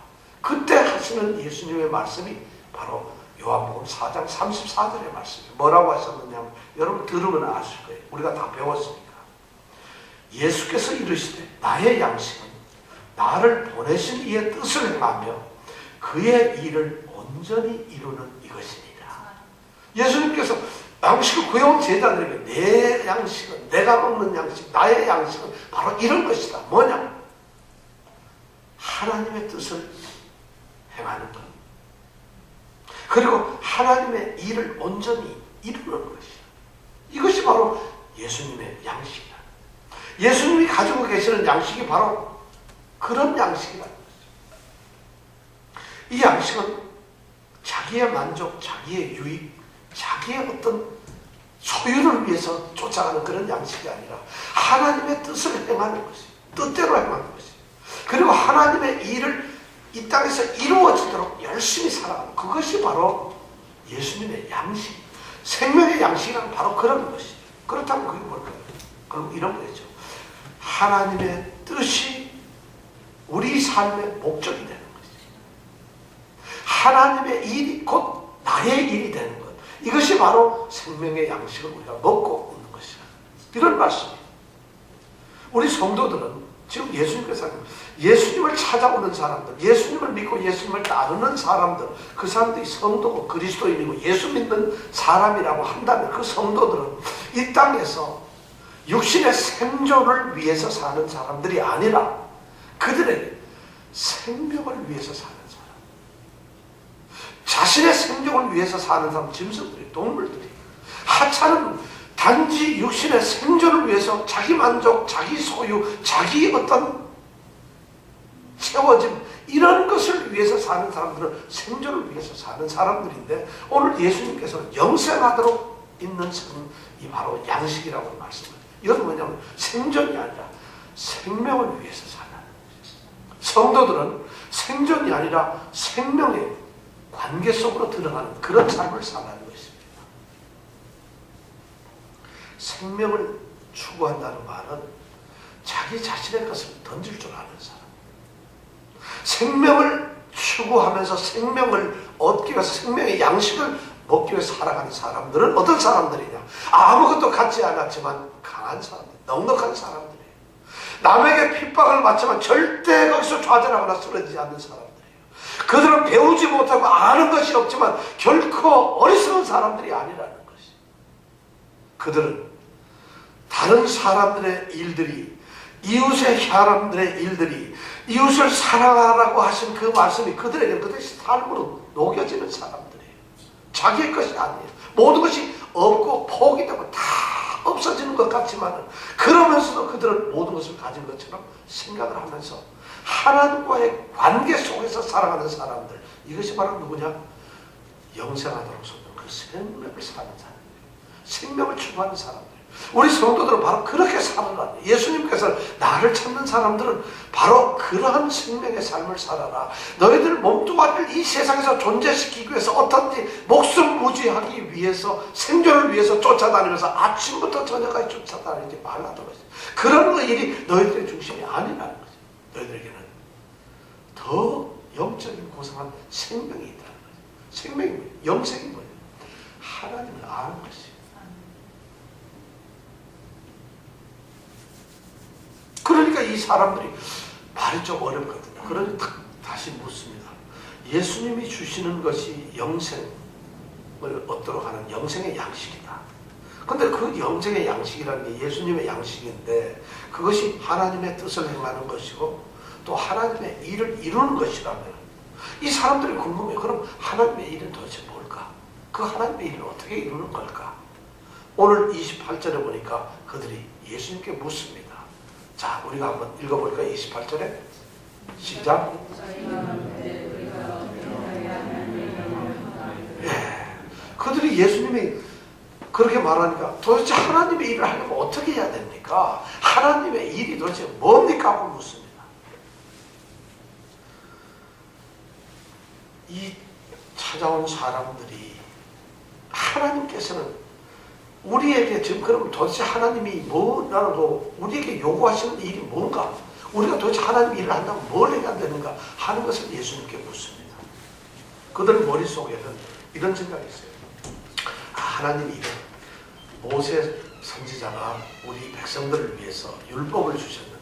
[SPEAKER 1] 그때 하시는 예수님의 말씀이 바로 요한복음 4장 34절의 말씀이에요. 뭐라고 하셨느냐, 여러분 들으면 아실 거예요. 우리가 다 배웠으니까. 예수께서 이르시되 나의 양식은 나를 보내신 이의 뜻을 행하며 그의 일을 온전히 이루는 이것이니라. 예수님께서 양식을 구해온 제자들에게 내 양식은, 내가 먹는 양식, 나의 양식은 바로 이런 것이다. 뭐냐? 하나님의 뜻을 행하는 것, 그리고 하나님의 일을 온전히 이루는 것이다. 이것이 바로 예수님의 양식이다. 예수님이 가지고 계시는 양식이 바로 그런 양식이라는 거죠. 이 양식은 자기의 만족, 자기의 유익, 자기의 어떤 소유를 위해서 쫓아가는 그런 양식이 아니라 하나님의 뜻을 행하는 것이에요. 뜻대로 행하는 것이에요. 그리고 하나님의 일을 이 땅에서 이루어지도록 열심히 살아가는, 그것이 바로 예수님의 양식, 생명의 양식이란 바로 그런 것이에요. 그렇다면 그게 뭘까요? 그럼 이런 거죠. 하나님의 뜻이 우리 삶의 목적이 되는 것이죠. 하나님의 일이 곧 나의 일이 되는 것, 이것이 바로 생명의 양식을 우리가 먹고 있는 것이다. 이런 말씀이에요. 우리 성도들은 지금 예수님을 찾아오는 사람들, 예수님을 믿고 예수님을 따르는 사람들, 그 사람들이 성도고 그리스도인이고 예수 믿는 사람이라고 한다면 그 성도들은 이 땅에서 육신의 생존을 위해서 사는 사람들이 아니라 그들에게 생명을 위해서 사는 사람, 자신의 생존을 위해서 사는 사람, 짐승들이, 동물들이, 하찮은 단지 육신의 생존을 위해서 자기 만족, 자기 소유, 자기 어떤 채워짐, 이런 것을 위해서 사는 사람들은 생존을 위해서 사는 사람들인데, 오늘 예수님께서는 영생하도록 있는 이 바로 양식이라고 말씀합니다. 이건 뭐냐면 생존이 아니라 생명을 위해서 사는 것입니다. 성도들은 생존이 아니라 생명의 관계 속으로 들어가는 그런 삶을 살아가는 것입니다. 생명을 추구한다는 말은 자기 자신의 것을 던질 줄 아는 사람, 생명을 추구하면서 생명을 얻기 위해서, 생명의 양식을 먹기 위해서 살아가는 사람들은 어떤 사람들이냐? 아무것도 갖지 않았지만 강한 사람들, 넉넉한 사람들이에요. 남에게 핍박을 받지만 절대 거기서 좌절하거나 쓰러지지 않는 사람들이에요. 그들은 배우지 못하고 아는 것이 없지만 결코 어리석은 사람들이 아니라는 것이. 그들은 다른 사람들의 일들이, 이웃의 사람들의 일들이, 이웃을 사랑하라고 하신 그 말씀이 그들에게 그들의 삶으로 녹여지는 사람들이에요. 자기의 것이 아니에요. 모든 것이 없고 포기되고 다 없어지는 것 같지만 그러면서도 그들은 모든 것을 가진 것처럼 생각을 하면서 하나님과의 관계 속에서 살아가는 사람들, 이것이 바로 누구냐? 영생하도록 솟는 그 생명을 사는 사람들, 생명을 추구하는 사람들. 우리 성도들은 바로 그렇게 살아라. 예수님께서 나를 찾는 사람들은 바로 그러한 생명의 삶을 살아라. 너희들 몸뚱아리를 이 세상에서 존재시키기 위해서 어떤지 목숨 부지하기 위해서, 생존을 위해서 쫓아다니면서 아침부터 저녁까지 쫓아다니지 말라는 것이죠. 그런 일이 너희들의 중심이 아니라는 거죠. 너희들에게는 더 영적인 고상한 생명이 있다는 거죠. 생명이 뭐예요? 영생이 뭐예요? 하나님을 아는 것이에요. 그러니까 이 사람들이 말이 좀 어렵거든요. 그러니까 다시 묻습니다. 예수님이 주시는 것이 영생을 얻도록 하는 영생의 양식이다. 근데 그 영생의 양식이라는 게 예수님의 양식인데 그것이 하나님의 뜻을 행하는 것이고 또 하나님의 일을 이루는 것이라면 이 사람들이 궁금해요. 그럼 하나님의 일은 도대체 뭘까? 그 하나님의 일을 어떻게 이루는 걸까? 오늘 28절에 보니까 그들이 예수님께 묻습니다. 자, 우리가 한번 읽어볼까요? 28절에 시작. 예, 그들이 예수님이 그렇게 말하니까 도대체 하나님의 일을 하려면 어떻게 해야 됩니까? 하나님의 일이 도대체 뭡니까? 하고 묻습니다. 이 찾아온 사람들이 하나님께서는 우리에게 지금 그럼 도대체 하나님이 뭐라도 우리에게 요구하시는 일이 뭔가? 우리가 도대체 하나님 일을 한다면 뭘 해야 되는가 하는 것을 예수님께 묻습니다. 그들 머릿속에는 이런 생각이 있어요. 하나님이 모세 선지자가 우리 백성들을 위해서 율법을 주셨는데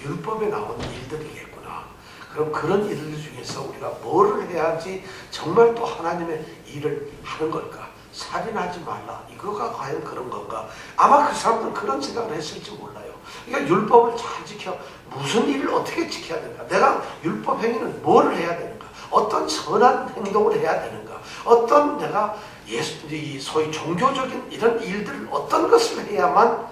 [SPEAKER 1] 율법에 나온 일들이겠구나. 그럼 그런 일들 중에서 우리가 뭐를 해야지 정말 또 하나님의 일을 하는 걸까? 살인하지 말라. 이거가 과연 그런 건가? 아마 그 사람들은 그런 생각을 했을지 몰라요. 그러니까 율법을 잘 지켜 무슨 일을 어떻게 지켜야 되는가? 내가 율법 행위는 뭐를 해야 되는가? 어떤 선한 행동을 해야 되는가? 어떤 내가 이 소위 종교적인 이런 일들을 어떤 것을 해야만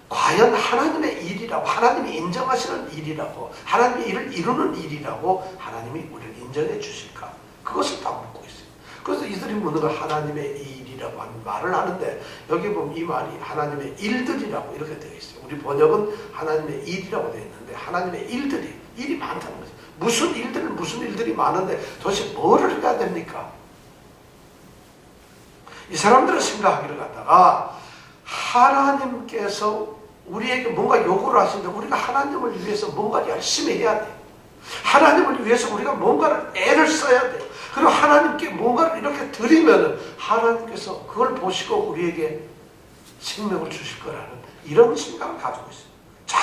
[SPEAKER 1] 과연 하나님의 일이라고 하나님이 인정하시는 일이라고 하나님의 일을 이루는 일이라고 하나님이 우리를 인정해 주실까? 그것을 다 묻고 있어요. 그래서 이들이 묻는 걸 하나님의 일이라고 하는 말을 하는데 여기 보면 이 말이 하나님의 일들이라고 이렇게 되어 있어요. 우리 번역은 하나님의 일이라고 되어 있는데 하나님의 일이 많다는 거죠. 무슨 일들이 많은데 도대체 뭐를 해야 됩니까? 이 사람들은 생각하기를 갖다가 하나님께서 우리에게 뭔가 요구를 하시는데 우리가 하나님을 위해서 뭔가 열심히 해야 돼요. 하나님을 위해서 우리가 뭔가를 애를 써야 돼요. 그리고 하나님께 뭔가를 이렇게 드리면은 하나님께서 그걸 보시고 우리에게 생명을 주실 거라는 이런 생각을 가지고 있어요. 자,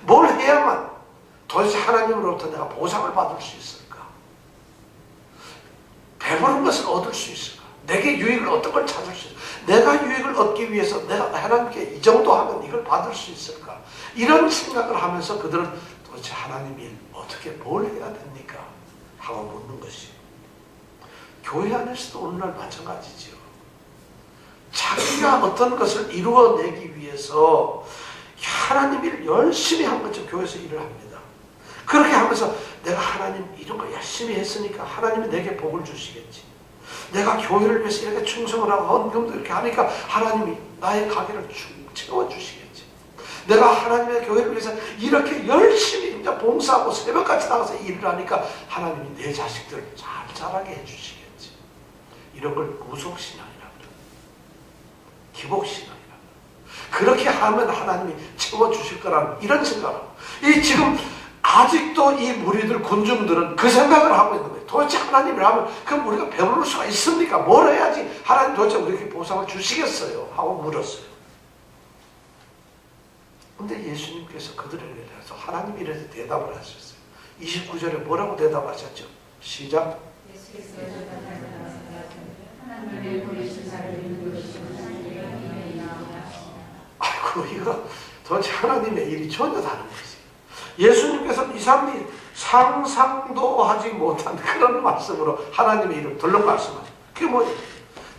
[SPEAKER 1] 뭘 해야만 도대체 하나님으로부터 내가 보상을 받을 수 있을까? 배부른 것을 얻을 수 있을까? 내게 유익을 어떤 걸 찾을 수 있을까? 내가 유익을 얻기 위해서 내가 하나님께 이 정도 하면 이걸 받을 수 있을까? 이런 생각을 하면서 그들은 도대체 하나님 일 어떻게 뭘 해야 됩니까? 하고 묻는 것이 교회 안에서도 오늘날 마찬가지지요. 자기가 어떤 것을 이루어내기 위해서 하나님 일을 열심히 한 것처럼 교회에서 일을 합니다. 그렇게 하면서 내가 하나님 이런 거 열심히 했으니까 하나님이 내게 복을 주시겠지. 내가 교회를 위해서 이렇게 충성을 하고 헌금도 이렇게 하니까 하나님이 나의 가게를 채워주시겠지. 내가 하나님의 교회를 위해서 이렇게 열심히 이제 봉사하고 새벽같이 나가서 일을 하니까 하나님이 내 자식들을 잘 자라게 해주시겠지. 이런 걸 구속신앙이라고 그래요. 기복신앙이라고 그래요. 그렇게 하면 하나님이 채워주실 거라는 이런 생각을 하고 이 지금 아직도 이 무리들 군중들은 그 생각을 하고 있는 거예요. 도대체 하나님을 하면 그럼 우리가 배부를 수가 있습니까? 뭘 해야지 하나님 도대체 우리에게 보상을 주시겠어요? 하고 물었어요. 근데 예수님께서 그들에게 대해서 하나님에 대해서 대답을 하셨어요. 29절에 뭐라고 대답하셨죠? 시작. 아이고 이거 도대체 하나님의 일이 전혀 다른 거지. 예수님께서 이 사람이 상상도 하지 못한 그런 말씀으로 하나님의 일을 덜렁 말씀하죠. 그게 뭐냐?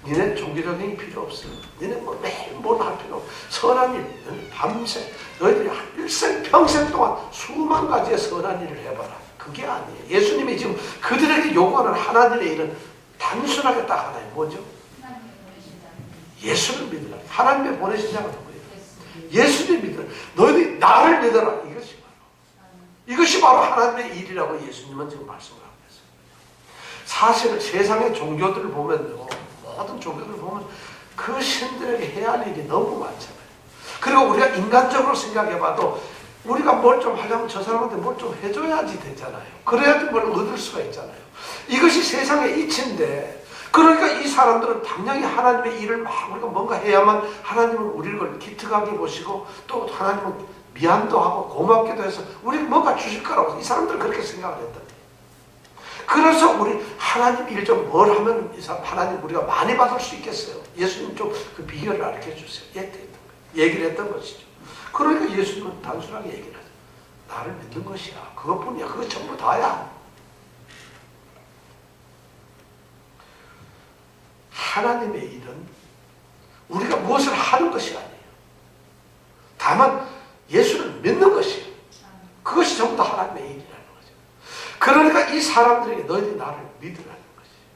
[SPEAKER 1] 니네 종교적인 필요 없어. 니네 뭐 매일 뭘 할 필요 없어. 선한 일, 밤새 너희들이 일생 평생 동안 수만 가지의 선한 일을 해봐라. 그게 아니에요. 예수님이 지금 그들에게 요구하는 하나님의 일은 단순하게 딱 하나예요. 뭐죠? 예수를 믿으라. 하나님의 보내신 자가 누구예요? 예수를 믿으라. 너희들이 나를 믿어라. 이것이 바로 하나님의 일이라고 예수님은 지금 말씀을 하고 있어요. 사실은 세상의 종교들을 보면요, 모든 종교들을 보면 그 신들에게 해야 할 일이 너무 많잖아요. 그리고 우리가 인간적으로 생각해봐도 우리가 뭘 좀 하려면 저 사람한테 뭘 좀 해줘야지 되잖아요. 그래야지 뭘 얻을 수가 있잖아요. 이것이 세상의 이치인데, 그러니까 이 사람들은 당연히 하나님의 일을 막 우리가 뭔가 해야만 하나님은 우리를 기특하게 보시고 또 하나님은 미안도 하고 고맙기도 해서 우리가 뭔가 주실 거라고 이 사람들은 그렇게 생각을 했다. 그래서 우리 하나님 일 좀 뭘 하면 이 사람 하나님 우리가 많이 받을 수 있겠어요. 예수님 좀 그 비결을 알려 주세요. 얘기를 했던 것이죠. 그러니까 예수님은 단순하게 얘기를 하죠. 나를 믿는 것이야. 그것뿐이야. 그거 전부 다야. 하나님의 일은 우리가 무엇을 하는 것이 아니에요. 다만 예수를 믿는 것이에요. 그것이 전부 다 하나님의 일이라는 거죠. 그러니까 이 사람들에게 너희들이 나를 믿으라는 것이에요.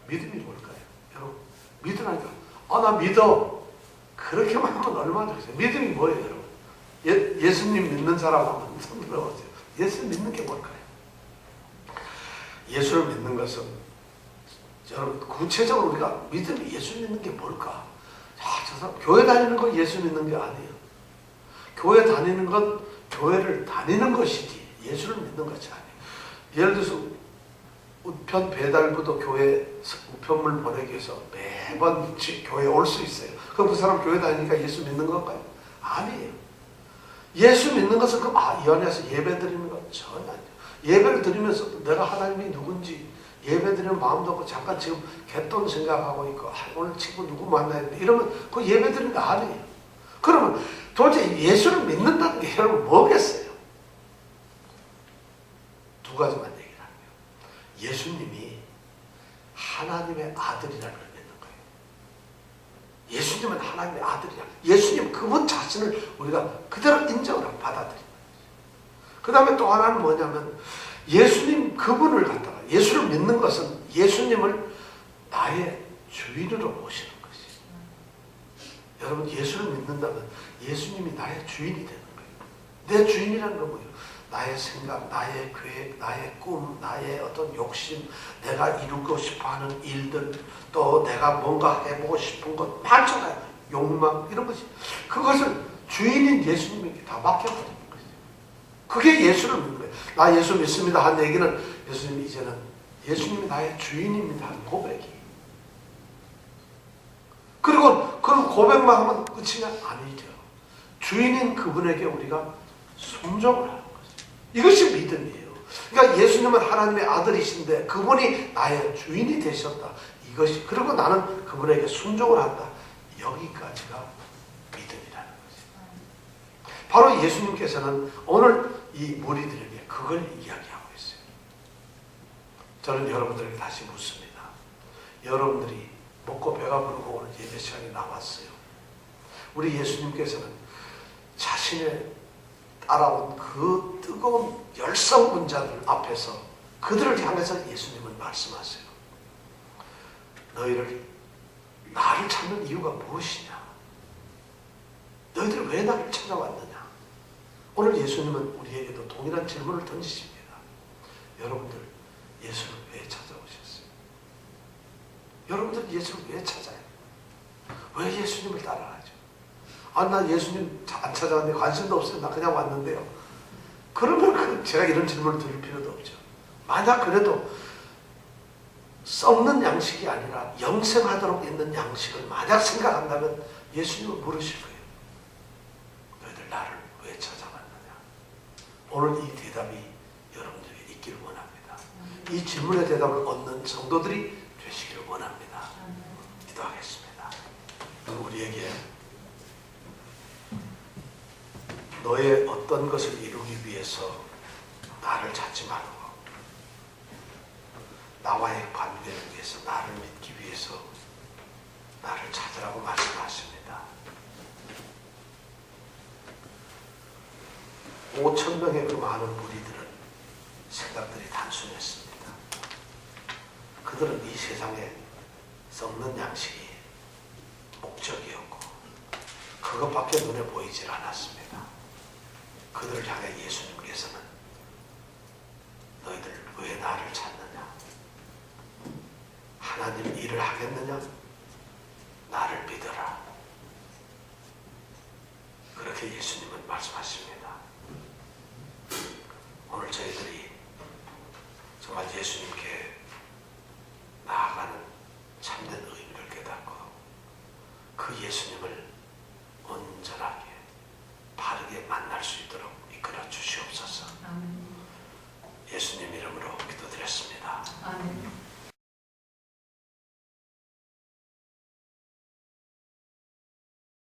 [SPEAKER 1] 믿음이 뭘까요? 여러분, 믿으라니까 나 믿어. 그렇게만 하면 얼마나 좋겠어요. 믿음이 뭐예요, 여러분? 예수님 믿는 사람 한번 손 들어보세요. 예수 믿는 게 뭘까요? 예수를 믿는 것은, 여러분, 구체적으로 우리가 믿음이 예수 믿는 게 뭘까? 저 사람 교회 다니는 건 예수 믿는 게 아니에요. 교회 다니는 건 교회를 다니는 것이지 예수를 믿는 것이 아니에요. 예를 들어서 우편 배달부도 교회 우편물 보내기 위해서 매번 교회에 올 수 있어요. 그럼 그 사람 교회 다니니까 예수 믿는 건가요? 아니에요. 예수 믿는 것은 이 안에서 예배 드리는 건 전혀 아니에요. 예배를 드리면서 내가 하나님이 누군지 예배 드리는 마음도 없고 잠깐 지금 갯돈 생각하고 있고 오늘 친구 누구 만나야 돼 이러면 그 예배 드리는 거 아니에요. 그러면 도대체 예수를 믿는다는 게 여러분 뭐겠어요? 두 가지만 얘기를 합니다. 예수님이 하나님의 아들이라는 걸 믿는 거예요. 예수님은 하나님의 아들이야. 예수님 그분 자신을 우리가 그대로 인정을 하고 받아들이는 거예요. 그 다음에 또 하나는 뭐냐면 예수님 그분을 갖다가 예수를 믿는 것은 예수님을 나의 주인으로 모시는 것이에요. 여러분 예수를 믿는다면 예수님이 나의 주인이 되는 거예요. 내 주인이라는 건 뭐예요? 나의 생각, 나의 계획, 나의 꿈, 나의 어떤 욕심, 내가 이루고 싶어하는 일들, 또 내가 뭔가 해보고 싶은 것 많잖아요. 욕망 이런 것이 그것을 주인인 예수님에게 다 맡겨버리는 거죠. 그게 예수를 믿는 거예요. 나 예수 믿습니다 한 얘기는 예수님 이제는 예수님이 나의 주인입니다 한 고백이. 그리고 그 고백만 하면 끝이냐? 아니죠. 주인인 그분에게 우리가 순종을 하는 거죠. 이것이 믿음이에요. 그러니까 예수님은 하나님의 아들이신데 그분이 나의 주인이 되셨다. 이것이 그리고 나는 그분에게 순종을 한다. 여기까지가 믿음이라는 거죠. 바로 예수님께서는 오늘 이 무리들에게 그걸 이야기하고 있어요. 저는 여러분들에게 다시 묻습니다. 여러분들이 먹고 배가 부르고 오늘 예배 시간에 나왔어요. 우리 예수님께서는 자신의 따라온 그 뜨거운 열성군자들 앞에서 그들을 향해서 예수님은 말씀하세요. 너희를 나를 찾는 이유가 무엇이냐? 너희들 왜 나를 찾아왔느냐? 오늘 예수님은 우리에게도 동일한 질문을 던지십니다. 여러분들 예수를 왜 찾아오셨어요? 여러분들 예수를 왜 찾아요? 왜 예수님을 따라가죠? 나 예수님 안 찾아왔는데 관심도 없어요. 나 그냥 왔는데요. 그러면 제가 이런 질문을 드릴 필요도 없죠. 만약 그래도 썩는 양식이 아니라 영생하도록 있는 양식을 만약 생각한다면 예수님은 물으실 거예요. 너희들 나를 왜 찾아왔느냐? 오늘 이 대답이 여러분들에게 있기를 원합니다. 이 질문의 대답을 얻는 성도들이 되시기를 원합니다. 기도하겠습니다. 우리에게 너의 어떤 것을 이루기 위해서 나를 찾지 말고 나와의 관계를 위해서 나를 믿기 위해서 나를 찾으라고 말씀하십니다. 5,000명의 그 많은 무리들은 생각들이 단순했습니다. 그들은 이 세상에 썩는 양식이 목적이었고 그것밖에 눈에 보이질 않았습니다. 그들을 향해 예수님께서는 너희들 왜 나를 찾느냐? 하나님 일을 하겠느냐? 나를 믿어라. 그렇게 예수님은 말씀하십니다. 오늘 저희들이 정말 예수님께 나아가는 참된 의미를 깨닫고 그 예수님을 온전하게 바르게 만날 수 있도록 이끌어 주시옵소서. 예수님 이름으로 기도드렸습니다.
[SPEAKER 2] 아멘.